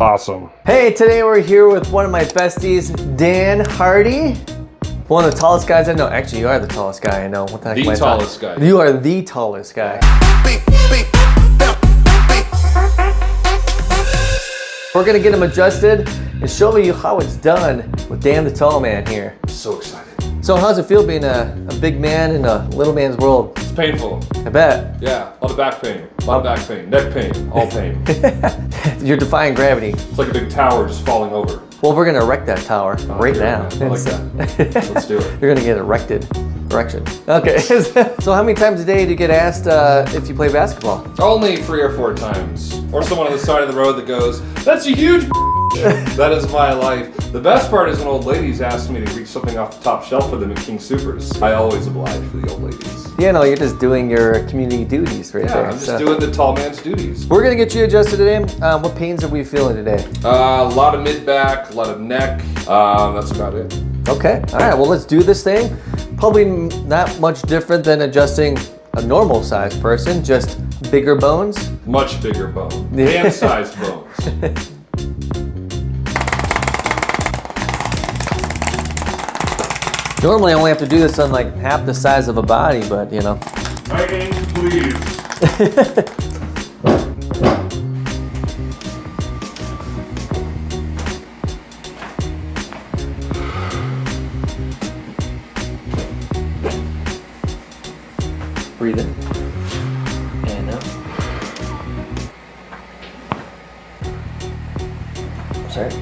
Awesome. Hey, today we're here with one of my besties, Dan Hardy. One of the tallest guys I know. Actually, you are the tallest guy I know. What the heck am I tallest talking? guy. You are the tallest guy. We're gonna get him adjusted and show you how it's done with Dan the Tall Man here. So excited. So how's it feel being a big man in a little man's world? It's painful. I bet. Yeah, a lot of back pain, a lot of back pain, neck pain, all pain. You're defying gravity. It's like a big tower just falling over. Well, we're gonna erect that tower right now. I like that. Let's do it. You're gonna get erected. Erection. Okay. So how many times a day do you get asked if you play basketball? Only 3 or 4 times. Or someone on the side of the road that goes, "That's a huge." That is my life. The best part is when old ladies ask me to reach something off the top shelf for them at King Supers. I always oblige for the old ladies. Yeah, no, you're just doing your community duties right there. Yeah, I'm just doing the tall man's duties. We're gonna get you adjusted today. What pains are we feeling today? A lot of mid-back, a lot of neck. That's about it. Okay, all right, well, let's do this thing. Probably not much different than adjusting a normal sized person, just bigger bones. Much bigger bone. Man-sized bones. Normally I only have to do this on like half the size of a body, but you know. Fighting, please. Breathe in. And out. Sorry.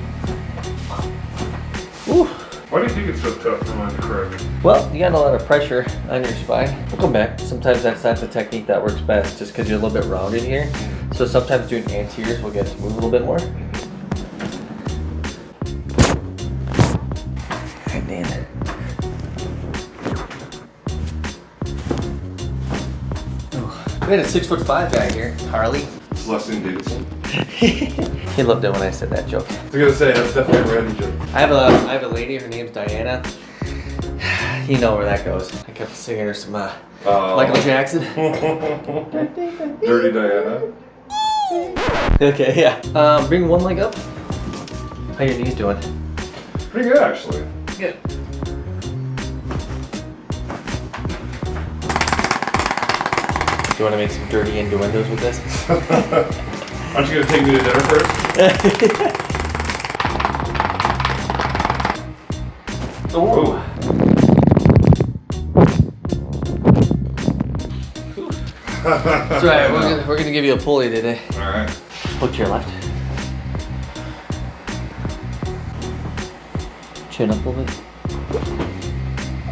Ooh. Why do you think it's so tough for mine to correct? Well, you got a lot of pressure on your spine. We'll come back. Sometimes that's not the technique that works best just because you're a little bit rounded here. So sometimes doing anteriors will get to move a little bit more. Alright, Dan. We had a 6'5" guy here, Harley. It's Leslie Davidson. He loved it when I said that joke. I was gonna say, that's definitely a Randy joke. I have a lady, her name's Diana. You know where that goes. I kept singing her some Michael Jackson. Dirty Diana. Okay, yeah. Bring one leg up. How your knees doing? Pretty good, actually. Good. Do you want to make some dirty innuendos with this? Aren't you gonna take me to dinner first? Oh. That's right. We're gonna give you a pulley today. All right. Hook to your left. Chin up a little bit.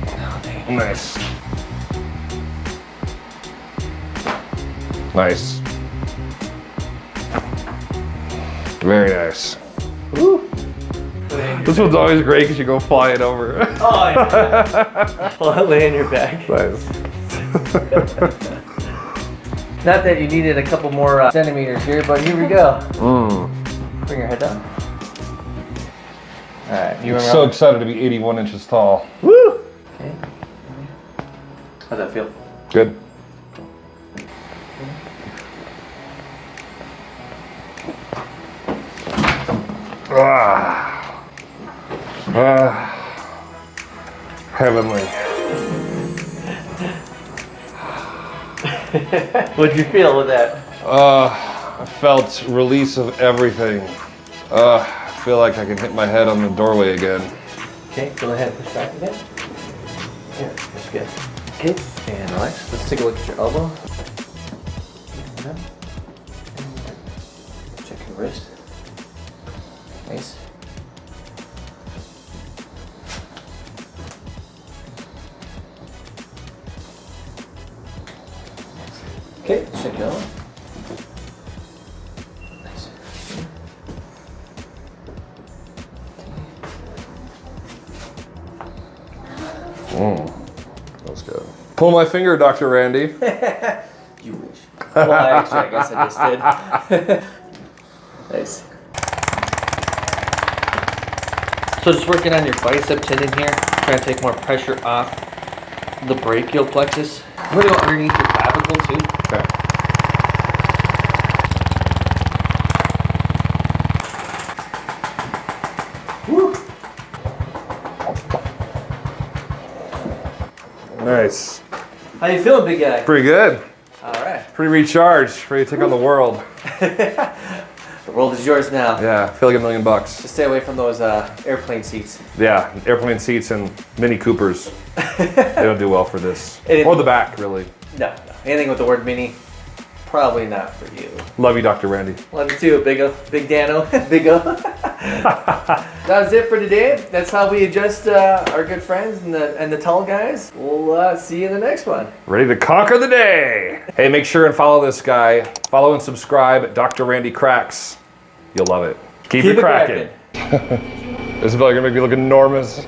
Oh, dang. Nice. Nice. Very nice. Woo. This one's always great because you go flying over. Oh, yeah. Well, lay on your back. Nice. Not that you needed a couple more centimeters here, but here we go. Bring your head down. All right. You I'm so excited to be 81 inches tall. Woo! Okay. How's that feel? Good. Heavenly. What'd you feel with that? I felt release of everything. I feel like I can hit my head on the doorway again. Okay, go ahead, push back again. Yeah, that's good. Okay, and relax. Let's take a look at your elbow. Check your wrist. Nice. Okay, check it out. Nice. That's good. Pull my finger, Dr. Randy. You wish. Well, actually, I guess I just did. Nice. So just working on your bicep tendon here, trying to take more pressure off the brachial plexus. I'm gonna go underneath your clavicle too. Okay. Nice. How you feeling, big guy? Pretty good. All right. Pretty recharged. Ready to take on the world. The world is yours now. Yeah, feel like $1 million. Just stay away from those airplane seats. Yeah, airplane seats and Mini Coopers. They don't do well for this. Or the back, really. No. Anything with the word mini, probably not for you. Love you, Dr. Randy. Love you too, Big Dano, Big O. That's it for today. That's how we adjust our good friends and the tall guys. We'll see you in the next one. Ready to conquer the day. Hey, make sure and follow this guy. Follow and subscribe, Dr. Randy Cracks. You'll love it. Keep it cracking. Isabel, you're gonna make me look enormous.